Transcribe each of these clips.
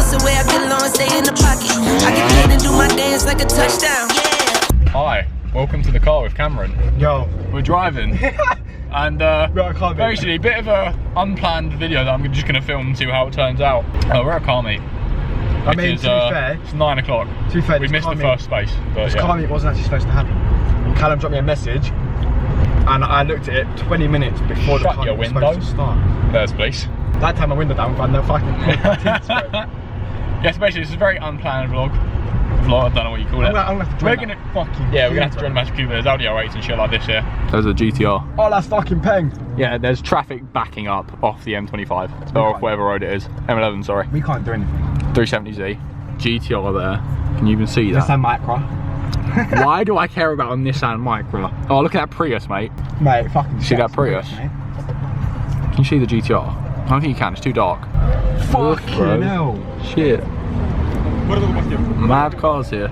That's the way I get along, stay in the pocket. I can lean and do my dance like a touchdown. Yeah. Hi, welcome to the car with Cameron. Yo. We're driving. And basically a bit of a unplanned video that I'm just going to film and see how it turns out. We're at a car meet. I mean, to be fair, it's 9 o'clock. To be fair, we missed the first space. But this car meet wasn't actually supposed to happen. Callum dropped me a message, and I looked at it 20 minutes before the car meet was supposed to start. There's please. That time my window down, but no fucking Yes, basically it's a very unplanned vlog. I don't know what you call it. I'm gonna have to join we're gonna have to join the Magic Cube. There's Audi 8s and shit like this here. There's a GTR. Oh, that's fucking peng. Yeah, there's traffic backing up off the M25. Or off whatever road it is. M11, sorry. We can't do anything. 370Z. GTR there. Can you even see that? Nissan Micra. Why do I care about a Nissan Micra? Oh, look at that Prius, mate. Mate, fucking see that Prius? Mate. Can you see the GTR? I don't think you can, it's too dark. Fucking hell. Shit. Mad cars here.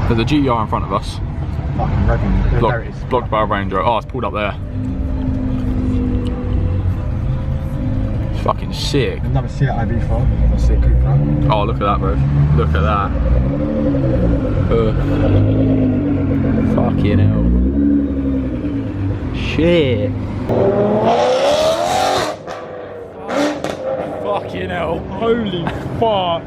There's a GTR in front of us. Fucking revenue. Blocked by a Range Rover. Oh, it's pulled up there. It's fucking sick. I've never seen an IV4. I've seen Cooper. Oh, look at that, bro. Look at that. Fucking hell. Shit. Fucking hell. Holy fuck.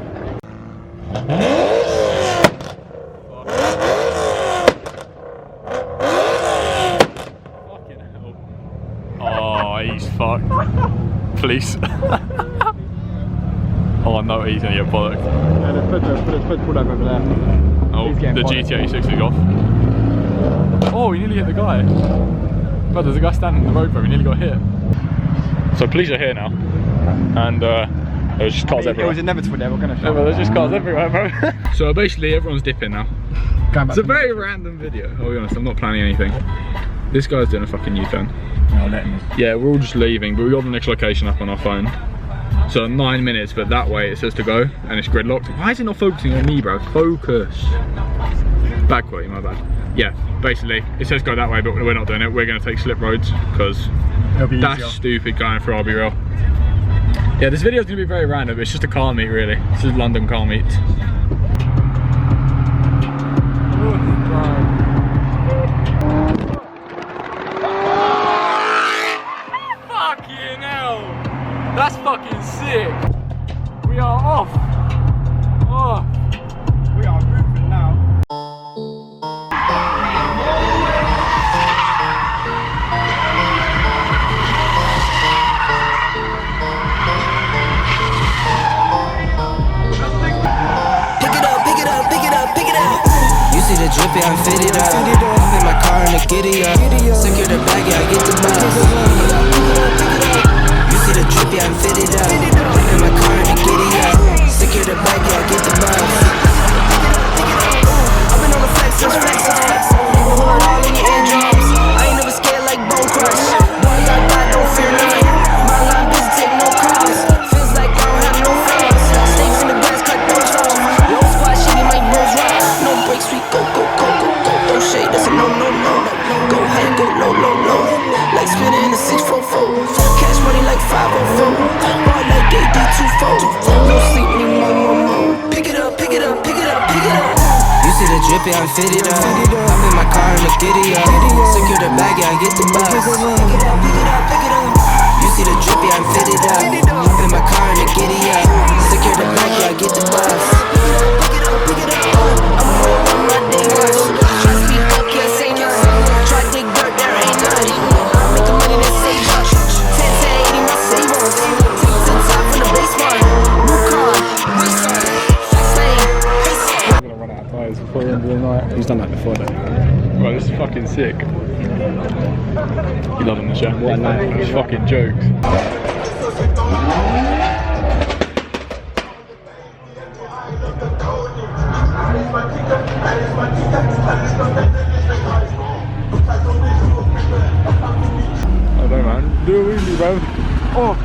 Fucking hell. Oh, he's fucked. Police. Oh no, he's gonna get bollocked. Yeah, put over there. Oh, the GT86 is off. Oh, we nearly hit the guy. But there's a guy standing in the road, bro. We nearly got hit. So police are here now, and there's just cars everywhere. It was inevitable. They were gonna show. There's just cars everywhere, bro. So basically, everyone's dipping now. It's a very random video. I'll be honest, I'm not planning anything. This guy's doing a fucking U-turn. Yeah, we're all just leaving, but we got the next location up on our phone. So 9 minutes, but that way it says to go, and it's gridlocked. Why is it not focusing on me, bro? Focus. Bad quality, my bad. Yeah, basically, it says go that way, but we're not doing it. We're going to take slip roads, because that's stupid going through, I'll be real. Yeah, this video is going to be very random, but it's just a car meet, really. This is London car meet. Fucking hell! That's fucking sick! We are off! Oh! We are moving now. The drippy, I'm fitted up. I'm in my car and the giddy up. Secure the bag, yeah, I get the bus. You see the drippy, I'm fitted up. I'm in my car and the giddy up. Secure the bag, yeah, I get the bus. I've been on the flex since flex. Hold all in your eardrums. I ain't never scared like Bone Crush. Boy, I don't fear nothing. My line doesn't take no calls. Feels like I don't have no flaws. Snakes in the grass, cut those off. Low squat, shitty, my bros rock. No breaks, we go. Don't shade, that's a no. Go high, go low. Like spinning in a 644. Cash money like 504. Ball like AD24. No sleep anymore. Pick it up. You see the drippy, I'm fitted up. I'm in my car and the giddy up. Secure the bag, yeah, I get the bus. Pick it up. You see the drippy, I'm fitted up. I'm in my car and the giddy up. Secure the bag, yeah, I get the bus. Pick it up. I'm on my day rush. Try to speak up, can't say nothing. Try to dig dirt, there ain't nothing. I'm making money that save us. 10 to 80, my savings. Take 10 top from the baseline. New car, race on. I'm gonna run out of tyres before the end of the night. He's done that before, though. Right, this is fucking sick. You love him, the show. What a night. It's fucking jokes. I don't know, man. Do a wheelie, bro. Oh!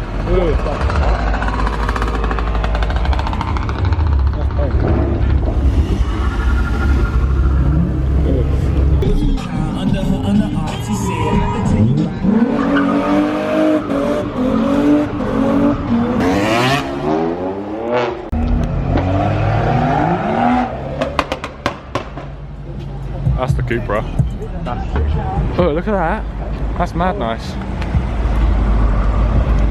Cupra. Oh, look at that. That's mad nice.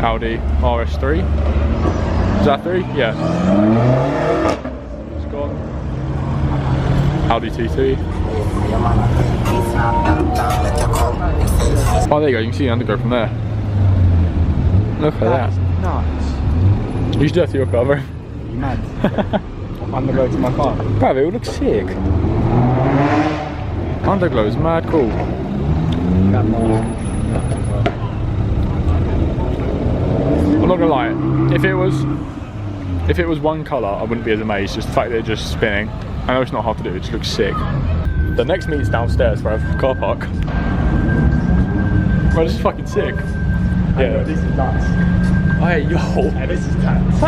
Audi RS3. Is that 3? Yeah. It's gone. Audi TT. Oh, there you go. You can see the undergo from there. Look at that. Nuts. You should do that to your car, bro. You mad? Underglow to my car. Bro, it would look sick. Underglow is mad cool. I'm not gonna lie, if it was one colour, I wouldn't be as amazed. Just the fact that it's just spinning. I know it's not hard to do, it just looks sick. The next meet's downstairs for our car park. Bro, this is fucking sick. Yeah. This is nuts. Oh, hey, yo. Yeah, this is nuts.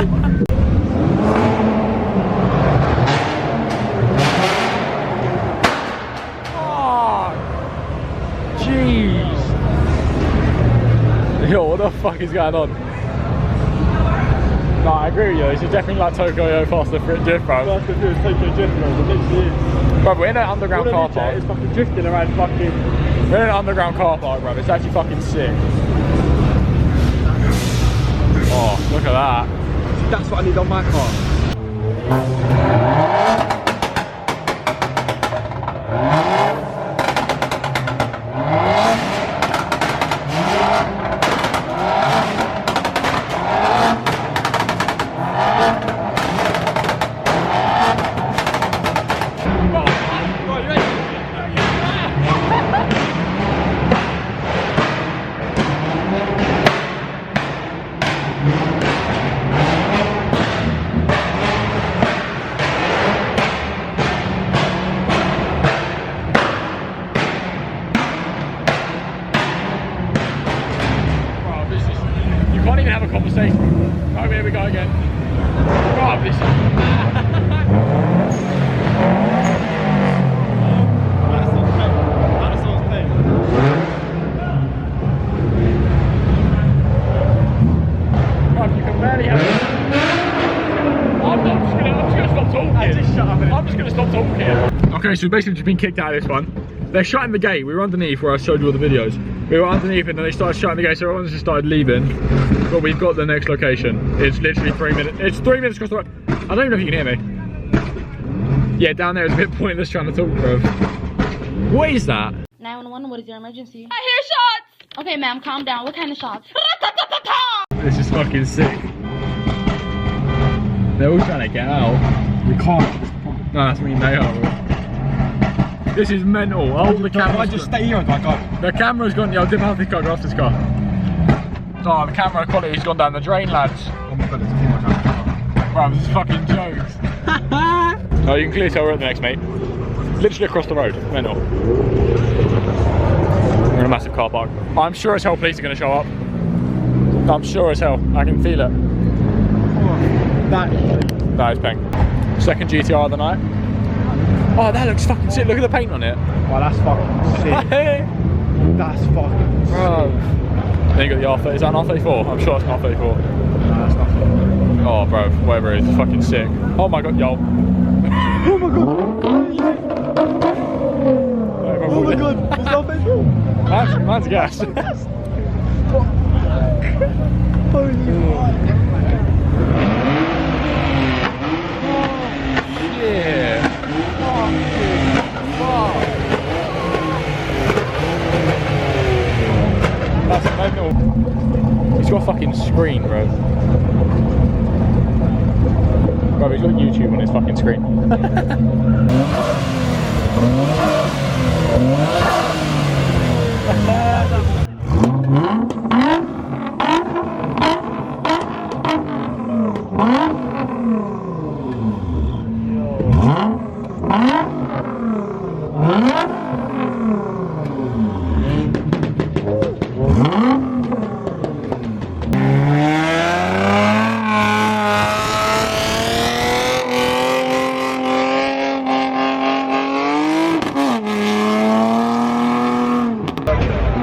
Jeez. Yo, what the fuck is going on? No, I agree with you. This is definitely like Tokyo Faster Drift, bro. All I have to do is take your drift, bro. It literally is. Bro, we're in an underground car park. It's fucking drifting around fucking... We're in an underground car park, bro. It's actually fucking sick. Oh, look at that. See, that's what I need on my car. Can't even have a conversation. Oh, here we go again. Oh, this is you can barely have it. I'm just gonna stop talking. Just shut up. I'm just gonna stop talking. Okay, so we've basically just been kicked out of this one. They're shutting the gate. We were underneath where I showed you all the videos. We were underneath and then they started shutting the gate, so everyone's just started leaving. But we've got the next location. It's literally 3 minutes. It's 3 minutes across the road. I don't even know if you can hear me. Yeah, down there it's a bit pointless trying to talk, bro. What is that? 911, what is your emergency? I hear shots! Okay, ma'am, calm down. What kind of shots? This is fucking sick. They're all trying to get out. We can't. No, that's me, they are. This is mental. Oh, the camera. I just stay here and I go. The camera's gone. Yeah, I'll dip off this car, go off this car. Oh, the camera quality's gone down the drain, lads. Oh my god, there's too much out. Bro, this is fucking jokes. Oh, you can clearly tell we're at the next mate. Literally across the road. Mental. We're in a massive car park. I'm sure as hell police are going to show up. I'm sure as hell. I can feel it. That is pink. Second GTR of the night. Oh, that looks fucking sick. Look at the paint on it. Oh, that's fucking sick. That's fucking sick. Then you got the R30. Is that an R34? I'm sure it's an R34. No, that's not. Oh, bro, whatever it is, it's fucking sick. Oh my god, yo. Oh my god. Oh my god. It's R34. Mine's gas. Holy fuck. Yeah. That's mental. He's got a fucking screen, bro. Bro, he's got YouTube on his fucking screen.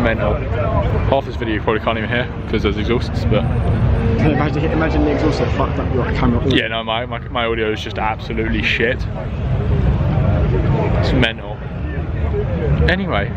Mental. Half this video you probably can't even hear because there's exhausts, but Can you imagine the exhaust that fucked up your camera? yeah, no, my audio is just absolutely shit. It's mental. Anyway,